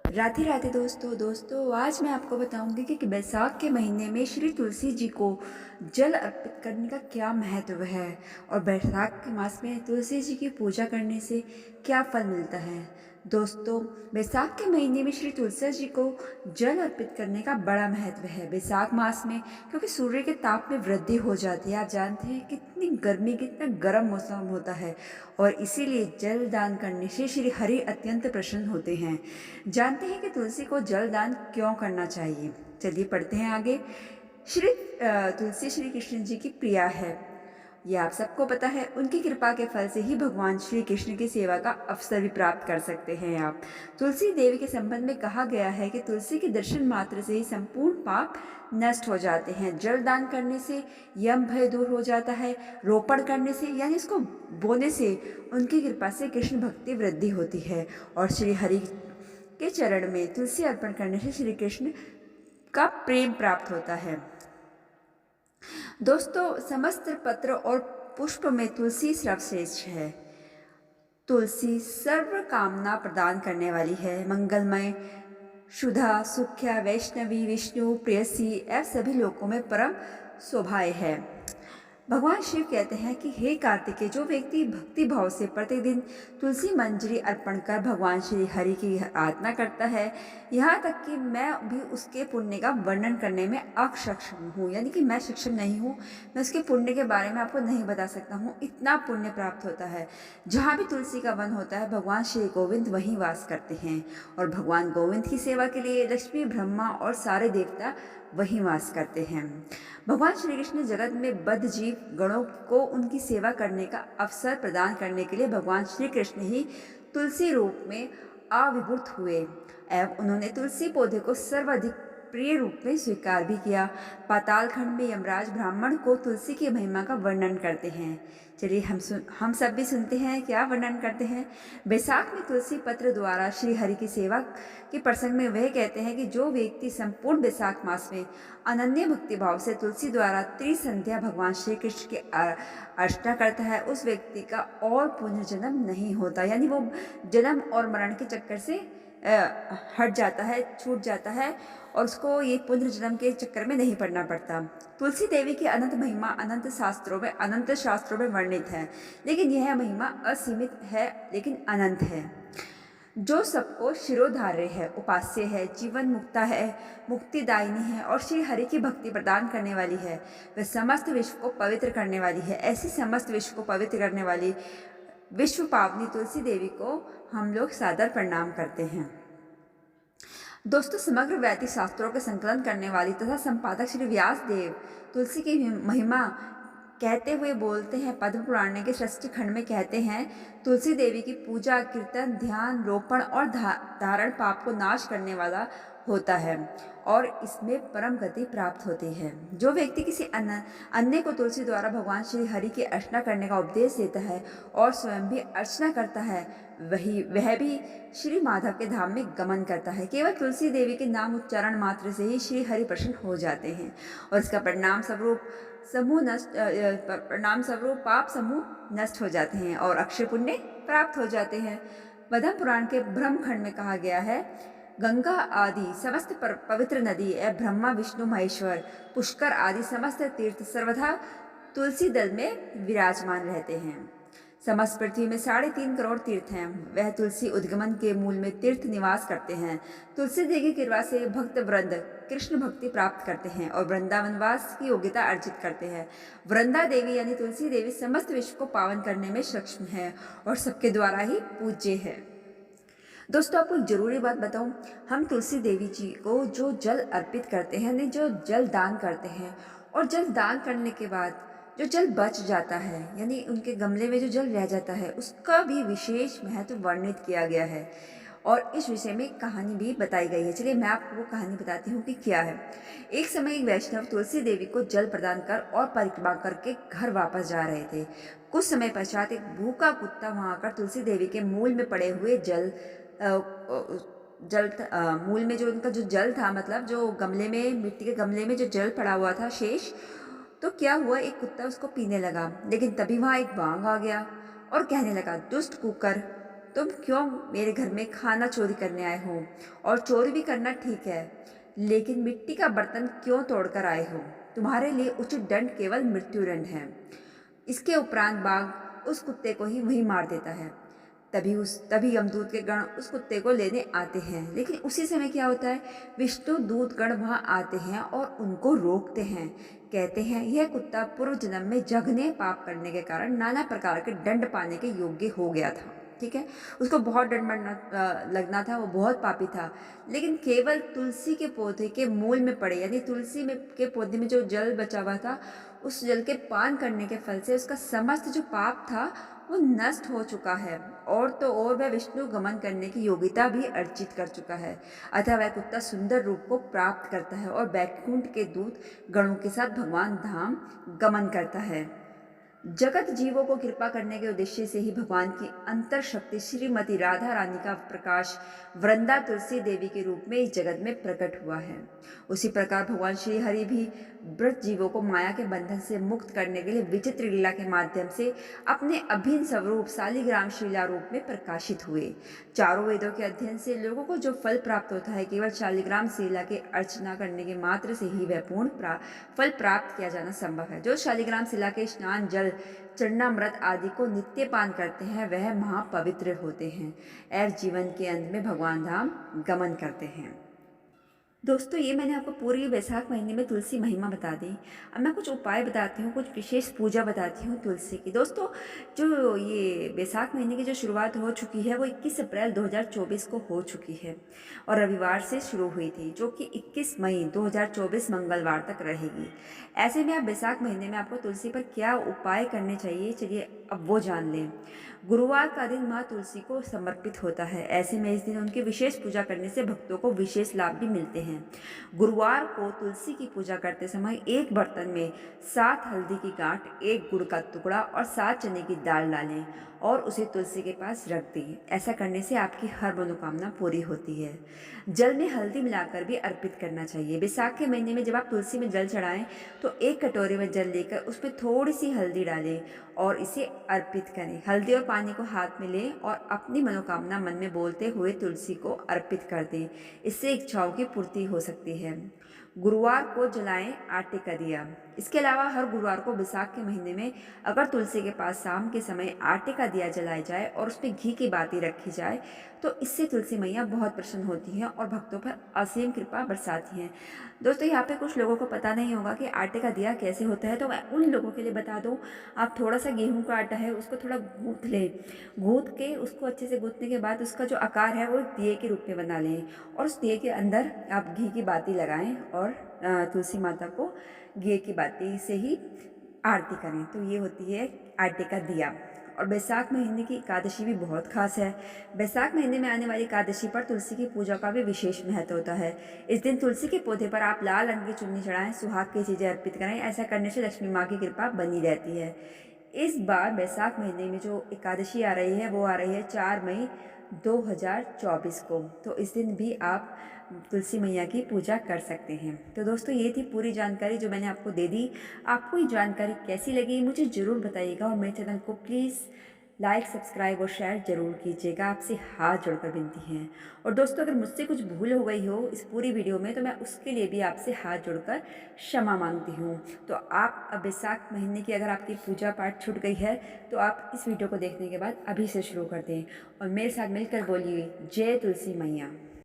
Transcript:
राधे राधे दोस्तों आज मैं आपको बताऊंगी कि बैसाख के महीने में श्री तुलसी जी को जल अर्पित करने का क्या महत्व है और बैसाख के मास में तुलसी जी की पूजा करने से क्या फल मिलता है। दोस्तों, बैसाख के महीने में श्री तुलसी जी को जल अर्पित करने का बड़ा महत्व है। बैसाख मास में क्योंकि सूर्य के ताप में वृद्धि हो जाती है। आप जानते हैं कितनी गर्मी, कितना गर्म मौसम होता है और इसीलिए जल दान करने से श्री हरि अत्यंत प्रसन्न होते हैं। जानते हैं कि तुलसी को जल दान क्यों करना चाहिए। चलिए पढ़ते हैं आगे। तुलसी श्री कृष्ण जी की प्रिया है, ये आप सबको पता है। उनकी कृपा के फल से ही भगवान श्री कृष्ण की सेवा का अवसर भी प्राप्त कर सकते हैं आप। तुलसी देवी के संबंध में कहा गया है कि तुलसी के दर्शन मात्र से ही संपूर्ण पाप नष्ट हो जाते हैं। जल दान करने से यम भय दूर हो जाता है। रोपण करने से यानी इसको बोने से उनकी कृपा से कृष्ण भक्ति वृद्धि होती है और श्री हरि के चरण में तुलसी अर्पण करने से श्री कृष्ण का प्रेम प्राप्त होता है। दोस्तों, समस्त पत्र और पुष्प में तुलसी सर्वश्रेष्ठ है। तुलसी सर्व कामना प्रदान करने वाली है। मंगलमय, शुद्धा, सुख्या, वैष्णवी, विष्णु प्रेयसी एवं सभी लोकों में परम शोभाय है। भगवान शिव कहते हैं कि हे कार्तिकेय, जो व्यक्ति भक्ति भाव से प्रतिदिन तुलसी मंजरी अर्पण कर भगवान श्री हरि की आराधना करता है, यहाँ तक कि मैं भी उसके पुण्य का वर्णन करने में अक्षम हूँ, यानी कि मैं सक्षम नहीं हूँ, मैं उसके पुण्य के बारे में आपको नहीं बता सकता हूँ। इतना पुण्य प्राप्त होता है। जहाँ भी तुलसी का वन होता है, भगवान श्री गोविंद वहीं वास करते हैं और भगवान गोविंद की सेवा के लिए लक्ष्मी, ब्रह्मा और सारे देवता वहीं वास करते हैं। भगवान श्री कृष्ण जगत में बद्ध जीव गणों को उनकी सेवा करने का अवसर प्रदान करने के लिए भगवान श्री कृष्ण ही तुलसी रूप में आविर्भूत हुए एवं उन्होंने तुलसी पौधे को सर्वाधिक प्रिय रूप में स्वीकार भी किया। पाताल खंड में यमराज ब्राह्मण को तुलसी की महिमा का वर्णन करते हैं। चलिए हम सब भी सुनते हैं क्या वर्णन करते हैं। बैसाख में तुलसी पत्र द्वारा श्री हरि की सेवा के प्रसंग में वह कहते हैं कि जो व्यक्ति संपूर्ण बैसाख मास में अनन्य भक्ति भाव से तुलसी द्वारा त्रिसंध्या भगवान श्री कृष्ण की अर्चना करता है, उस व्यक्ति का और पुनर्जन्म नहीं होता, यानी वो जन्म और मरण के चक्कर से हट जाता है, छूट जाता है और उसको ये पुनर्जन्म के चक्कर में नहीं पड़ना पड़ता। तुलसी देवी की अनंत महिमा अनंत शास्त्रों में वर्णित है, लेकिन यह महिमा असीमित है लेकिन अनंत है। जो सबको शिरोधार्य है, उपास्य है, जीवन मुक्ता है, मुक्तिदायिनी है और श्री हरि की भक्ति प्रदान करने वाली है, वह समस्त विश्व को पवित्र करने वाली है। ऐसी समस्त विश्व को पवित्र करने वाली विश्व पावनी तुलसी देवी को हम लोग सादर प्रणाम करते हैं। दोस्तों, समग्र वैदिक शास्त्रों के संकलन करने वाली तथा संपादक श्री व्यास देव तुलसी की महिमा कहते हुए बोलते हैं। पद्म पुराण के षष्ठ खंड में कहते हैं, तुलसी देवी की पूजा, कीर्तन, ध्यान, रोपण और धारण पाप को नाश करने वाला होता है और इसमें परम गति प्राप्त होती है। जो व्यक्ति किसी अन्य को तुलसी द्वारा भगवान श्री हरि की अर्चना करने का उपदेश देता है और स्वयं भी अर्चना करता है, वह भी श्री माधव के धाम में गमन करता है। केवल तुलसी देवी के नाम उच्चारण मात्र से ही श्री हरि प्रसन्न हो जाते हैं और इसका परिणाम स्वरूप पाप समूह नष्ट हो जाते हैं और अक्षय पुण्य प्राप्त हो जाते हैं। पद्म पुराण के ब्रह्म खंड में कहा गया है, गंगा आदि समस्त पवित्र नदी एवं ब्रह्मा, विष्णु, महेश्वर, पुष्कर आदि समस्त तीर्थ सर्वथा तुलसी दल में विराजमान रहते हैं। समस्त पृथ्वी में 3.5 करोड़ तीर्थ हैं, वह तुलसी उद्गमन के मूल में तीर्थ निवास करते हैं। तुलसी देवी की कृपा से भक्त वृंद कृष्ण भक्ति प्राप्त करते हैं और वृंदावनवास की योग्यता अर्जित करते हैं। वृंदा देवी यानी तुलसी देवी समस्त विश्व को पावन करने में सक्षम है और सबके द्वारा ही पूज्य है। दोस्तों, आपको एक जरूरी बात बताऊं, हम तुलसी देवी जी को जो जल अर्पित करते हैं, यानी जो जल दान करते हैं और जल दान करने के बाद जो जल बच जाता है, यानी उनके गमले में जो जल रह जाता है, उसका भी विशेष महत्व वर्णित किया गया है और इस विषय में एक कहानी भी बताई गई है। चलिए मैं आपको वो कहानी बताती हूँ कि क्या है। एक समय एक वैष्णव तुलसी देवी को जल प्रदान कर और परिक्रमा करके घर वापस जा रहे थे। कुछ समय पश्चात एक भूखा कुत्ता वहां आकर तुलसी देवी के मूल में पड़े हुए मूल में जो उनका जो जल था, मतलब जो गमले में, मिट्टी के गमले में जो जल पड़ा हुआ था शेष, तो क्या हुआ, एक कुत्ता उसको पीने लगा। लेकिन तभी वहां एक बाघ आ गया और कहने लगा, दुष्ट कुकर, तुम क्यों मेरे घर में खाना चोरी करने आए हो? और चोरी भी करना ठीक है, लेकिन मिट्टी का बर्तन क्यों तोड़कर आए हो? तुम्हारे लिए उचित दंड केवल मृत्यु दंड है। इसके उपरांत बाघ उस कुत्ते को ही वहीं मार देता है। तभी यमदूत के गण उस कुत्ते को लेने आते हैं, लेकिन उसी समय क्या होता है, विष्णु दूत गण वहां आते हैं और उनको रोकते हैं। कहते हैं यह कुत्ता पूर्व जन्म में जघन्य पाप करने के कारण नाना प्रकार के दंड पाने के योग्य हो गया था। ठीक है, उसको बहुत दंड लगना था, वो बहुत पापी था। लेकिन केवल तुलसी के पौधे के मूल में पड़े, यानी तुलसी में के पौधे में जो जल बचा हुआ था, उस जल के पान करने के फल से उसका समस्त जो पाप था वो नष्ट हो चुका है, और तो और वह विष्णु गमन करने की योग्यता भी अर्जित कर चुका है। अतः वह कुत्ता सुंदर रूप को प्राप्त करता है और बैकुंठ के दूत गणों के साथ भगवान धाम गमन करता है। जगत जीवों को कृपा करने के उद्देश्य से ही भगवान की अंतर शक्ति श्रीमती राधा रानी का प्रकाश वृंदा तुलसी देवी के रूप में इस जगत में प्रकट हुआ है। उसी प्रकार भगवान श्री हरि भी व्रत जीवों को माया के बंधन से मुक्त करने के लिए विचित्र लीला के माध्यम से अपने अभिन्न स्वरूप शालिग्राम शीला रूप में प्रकाशित हुए। चारों वेदों के अध्ययन से लोगों को जो फल प्राप्त होता है, केवल शालिग्राम शीला के अर्चना करने के मात्र से ही वह पूर्ण फल प्राप्त किया जाना संभव है। जो शालिग्राम शिला के स्नान जल चरणामृत आदि को नित्य पान करते हैं वह महापवित्र होते हैं एवं जीवन के अंत में भगवान धाम गमन करते हैं। दोस्तों, ये मैंने आपको पूरी वैशाख महीने में तुलसी महिमा बता दी। अब मैं कुछ उपाय बताती हूँ, कुछ विशेष पूजा बताती हूँ तुलसी की। दोस्तों, जो ये वैशाख महीने की जो शुरुआत हो चुकी है वो 21 अप्रैल 2024 को हो चुकी है और रविवार से शुरू हुई थी, जो कि 21 मई 2024 मंगलवार तक रहेगी। ऐसे में आप वैशाख महीने में आपको तुलसी पर क्या उपाय करने चाहिए, चलिए अब वो जान लें। गुरुवार का दिन माँ तुलसी को समर्पित होता है। ऐसे में इस दिन उनकी विशेष पूजा करने से भक्तों को विशेष लाभ भी मिलते हैं। गुरुवार को तुलसी की पूजा करते समय एक बर्तन में 7 हल्दी की गांठ, 1 गुड़ का टुकड़ा और 7 चने की दाल डालें और उसे तुलसी के पास रख दें। ऐसा करने से आपकी हर मनोकामना पूरी होती है। जल में हल्दी मिलाकर भी अर्पित करना चाहिए। वैशाख के महीने में जब आप तुलसी में जल चढ़ाएं तो एक कटोरे में जल लेकर उसमें थोड़ी सी हल्दी डालें और इसे अर्पित करें। हल्दी और पानी को हाथ में लें और अपनी मनोकामना मन में बोलते हुए तुलसी को अर्पित कर दें। इससे इच्छाओं की पूर्ति हो सकती है। गुरुवार को जलाएं आटे का दिया। इसके अलावा हर गुरुवार को वैशाख के महीने में अगर तुलसी के पास शाम के समय आटे का दिया जलाया जाए और उसमें घी की बाती रखी जाए तो इससे तुलसी मैया बहुत प्रसन्न होती हैं और भक्तों पर असीम कृपा बरसाती हैं। दोस्तों, यहाँ पे कुछ लोगों को पता नहीं होगा कि आटे का दिया कैसे होता है, तो मैं उन लोगों के लिए बता दूँ। आप थोड़ा सा गेहूं का आटा है उसको थोड़ा गूँथ लें। गूँथ के उसको अच्छे से गूँथने के बाद उसका जो आकार है वो दिए के रूप में बना लें और उस दिए के अंदर आप घी की बाती लगाएं और तुलसी माता को घी की बाती से ही आरती करें। तो ये होती है आटे का दिया। और वैशाख महीने की एकादशी भी बहुत खास है। वैशाख महीने में आने वाली एकादशी पर तुलसी की पूजा का भी विशेष महत्व होता है। इस दिन तुलसी के पौधे पर आप लाल रंग की चुन्नी चढ़ाएं, सुहाग की चीज़ें अर्पित करें। ऐसा करने से लक्ष्मी माँ की कृपा बनी रहती है। इस बार वैशाख महीने में जो एकादशी आ रही है वो आ रही है 4 मई 2024 को। तो इस दिन भी आप तुलसी मैया की पूजा कर सकते हैं। तो दोस्तों, ये थी पूरी जानकारी जो मैंने आपको दे दी। आपको ये जानकारी कैसी लगी मुझे ज़रूर बताइएगा और मेरे चैनल को प्लीज़ लाइक, सब्सक्राइब और शेयर जरूर कीजिएगा। आपसे हाथ जोड़कर विनती है। और दोस्तों, अगर मुझसे कुछ भूल हो गई हो इस पूरी वीडियो में तो मैं उसके लिए भी आपसे हाथ जोड़कर क्षमा मांगती हूँ। तो आप अब वैशाख महीने की अगर आपकी पूजा पाठ छूट गई है तो आप इस वीडियो को देखने के बाद अभी से शुरू कर दें और मेरे साथ मिलकर बोलिए जय तुलसी मैया।